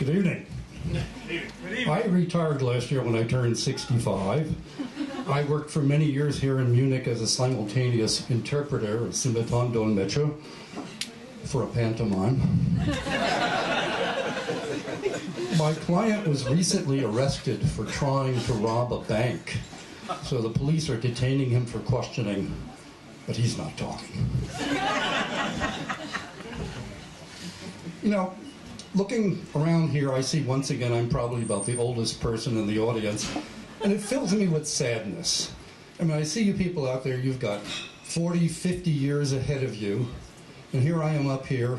Good evening. I retired last year when I turned 65. I worked for many years here in Munich as a simultaneous interpreter, a Simultandolmetscher, for a pantomime. My client was recently arrested for trying to rob a bank, so the police are detaining him for questioning, but he's not talking. You know, looking around here, I see once again I'm probably about the oldest person in the audience, and it fills me with sadness. I mean, I see you people out there, you've got 40, 50 years ahead of you, and here I am up here.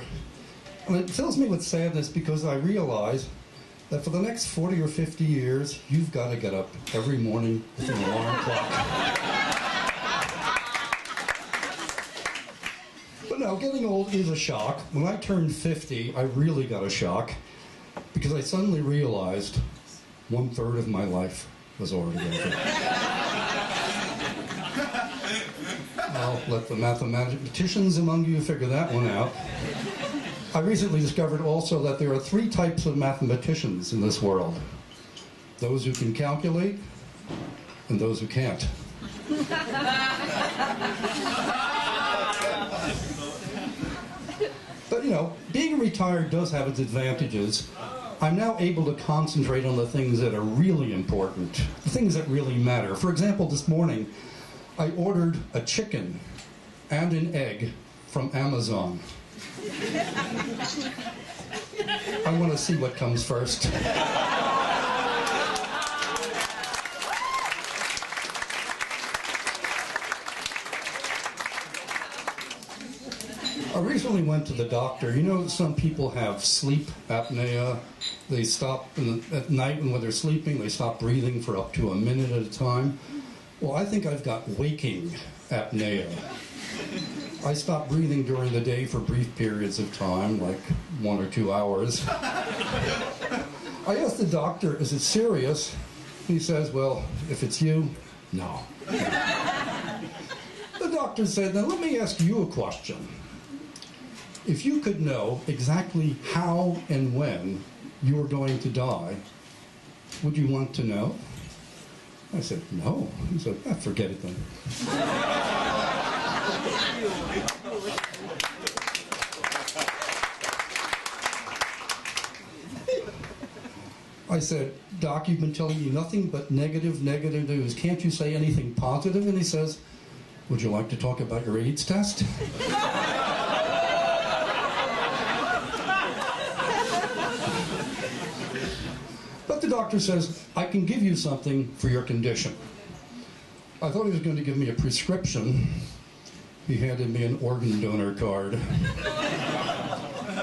And it fills me with sadness because I realize that for the next 40 or 50 years, you've got to get up every morning with an alarm clock. But no, getting old is a shock. When I turned 50, I really got a shock because I suddenly realized 1/3 of my life was already over. I'll let the mathematicians among you figure that one out. I recently discovered also that there are 3 types of mathematicians in this world. Those who can calculate and those who can't. But you know, being retired does have its advantages. I'm now able to concentrate on the things that are really important, the things that really matter. For example, this morning, I ordered a chicken and an egg from Amazon. I want to see what comes first. I recently went to the doctor. You know, some people have sleep apnea. They stop at night when they're sleeping, they stop breathing for up to a minute at a time. Well, I think I've got waking apnea. I stop breathing during the day for brief periods of time, like 1 or 2 hours. I asked the doctor, is it serious? He says, well, if it's you, no. The doctor said, then let me ask you a question. If you could know exactly how and when you are going to die, would you want to know? I said, no. He said, forget it then. I said, Doc, you've been telling me nothing but negative news. Can't you say anything positive? And he says, would you like to talk about your AIDS test? But the doctor says, I can give you something for your condition. I thought he was going to give me a prescription. He handed me an organ donor card.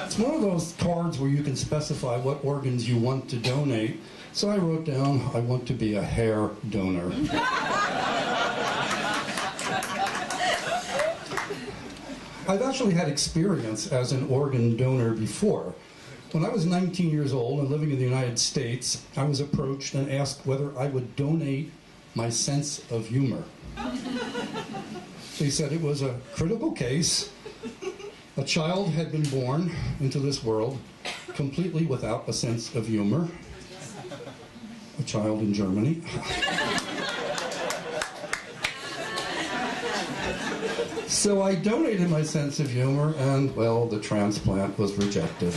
It's one of those cards where you can specify what organs you want to donate. So I wrote down, I want to be a hair donor. I've actually had experience as an organ donor before. When I was 19 years old and living in the United States, I was approached and asked whether I would donate my sense of humor. They said it was a critical case. A child had been born into this world completely without a sense of humor. A child in Germany. So I donated my sense of humor, and, well, the transplant was rejected.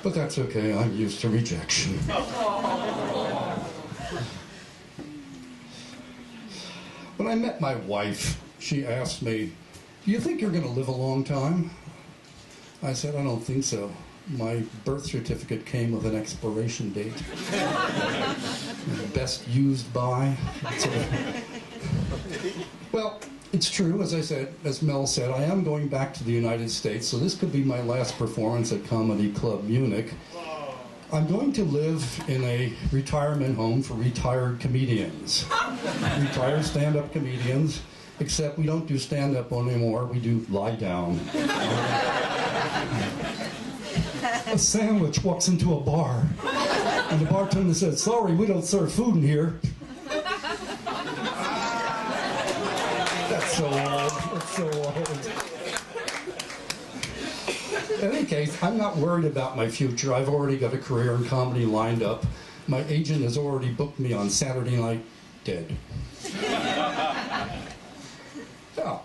But that's okay, I'm used to rejection. When I met my wife, she asked me, do you think you're going to live a long time? I said, I don't think so. My birth certificate came with an expiration date. Best used by. Well, it's true, as I said, as Mel said, I am going back to the United States, so this could be my last performance at Comedy Club Munich. I'm going to live in a retirement home for retired comedians. Retired stand-up comedians, except we don't do stand-up anymore, we do lie down. A sandwich walks into a bar, and the bartender says, sorry, we don't serve food in here. That's so old. That's so old. In any case, I'm not worried about my future. I've already got a career in comedy lined up. My agent has already booked me on Saturday Night Dead. Yeah.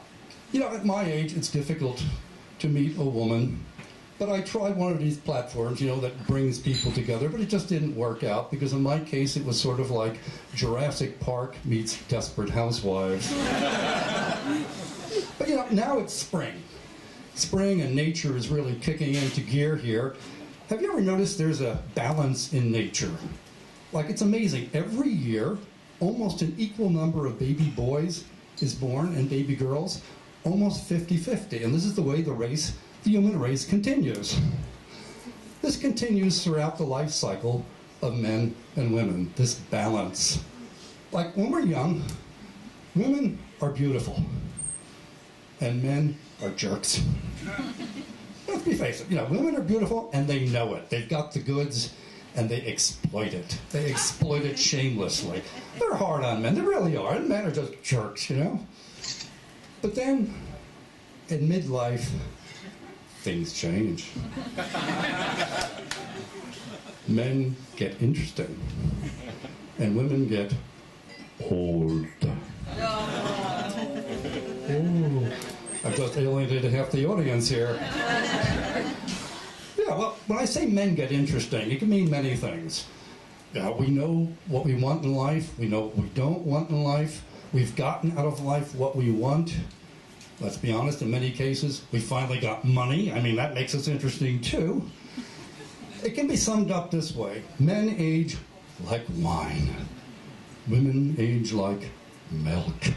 You know, at my age, it's difficult to meet a woman. But I tried one of these platforms, you know, that brings people together, but it just didn't work out because in my case it was sort of like Jurassic Park meets Desperate Housewives. But you know, now it's spring. Spring and nature is really kicking into gear here. Have you ever noticed there's a balance in nature? Like, it's amazing. Every year, almost an equal number of baby boys is born and baby girls, almost 50-50. And this is the way the human race continues. This continues throughout the life cycle of men and women, this balance. Like, when we're young, women are beautiful, and men are jerks. Let's be face it, you know, women are beautiful, and they know it. They've got the goods, and they exploit it. They exploit it shamelessly. They're hard on men, they really are, and men are just jerks, you know? But then, in midlife, things change. Men get interesting, and women get old. Oh, I've just alienated half the audience here. Yeah, well, when I say men get interesting, it can mean many things. We know what we want in life. We know what we don't want in life. We've gotten out of life what we want. Let's be honest, in many cases, we finally got money. I mean, that makes us interesting, too. It can be summed up this way. Men age like wine. Women age like milk.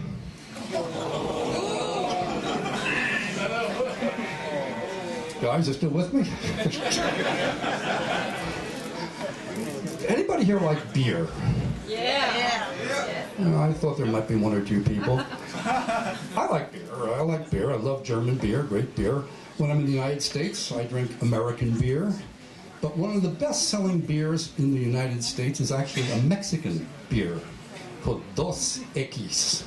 Guys, are still with me? Anybody here like beer? Yeah. I thought there might be one or two people. I like beer. I love German beer, great beer. When I'm in the United States, I drink American beer. But one of the best-selling beers in the United States is actually a Mexican beer called Dos Equis.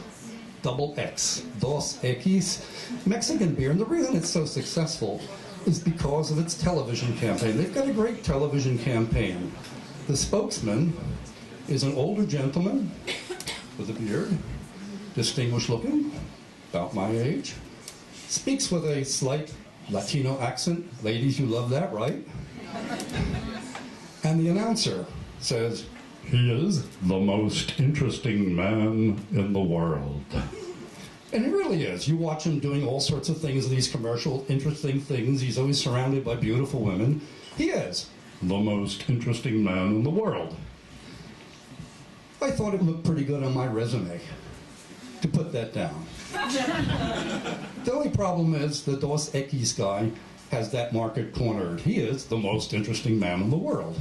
Double X. Dos Equis. Mexican beer. And the reason it's so successful is because of its television campaign. They've got a great television campaign. The spokesman is an older gentleman with a beard, distinguished looking, about my age, speaks with a slight Latino accent. Ladies, you love that, right? And the announcer says, "He is the most interesting man in the world." And he really is. You watch him doing all sorts of things in these commercial, interesting things. He's always surrounded by beautiful women. He is the most interesting man in the world. I thought it looked pretty good on my resume to put that down. The only problem is the Dos Equis guy has that market cornered. He is the most interesting man in the world.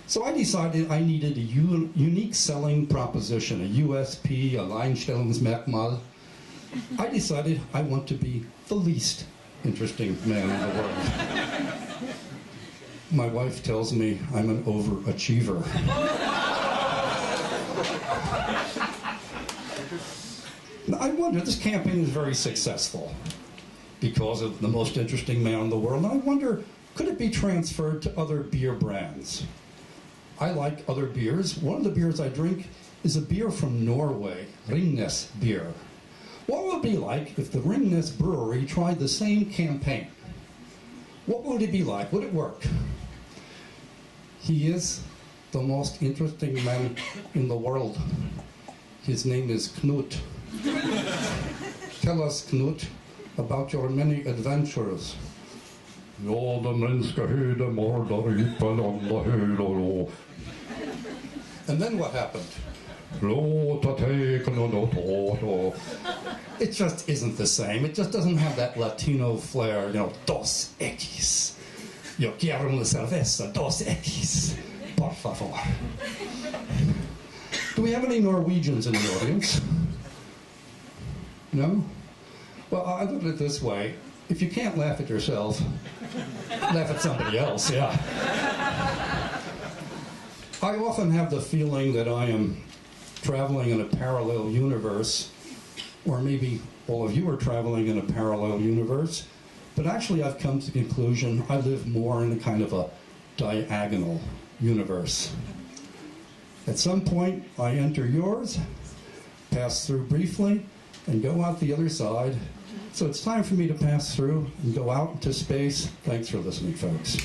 So I decided I needed a unique selling proposition, a USP, a Alleinstellungsmerkmal. I decided I want to be the least interesting man in the world. My wife tells me I'm an overachiever. I wonder, this campaign is very successful because of the most interesting man in the world. And I wonder, could it be transferred to other beer brands? I like other beers. One of the beers I drink is a beer from Norway, Ringnes beer. What would it be like if the Ringnes Brewery tried the same campaign? What would it be like? Would it work? He is the most interesting man in the world. His name is Knut. Tell us, Knut, about your many adventures. Ja, de mänskliga höjder mordar yppan alla höjder. And then what happened? It just isn't the same. It just doesn't have that Latino flair, you know, Dos Equis. Yo quiero una cerveza, Dos Equis. Por favor. Do we have any Norwegians in the audience? No? Well, I look at it this way. If you can't laugh at yourself, laugh at somebody else, yeah. I often have the feeling that I am traveling in a parallel universe, or maybe all of you are traveling in a parallel universe, But actually, I've come to the conclusion I live more in a kind of a diagonal universe. At some point, I enter yours, pass through briefly, and go out the other side. So it's time for me to pass through and go out into space. Thanks for listening, folks.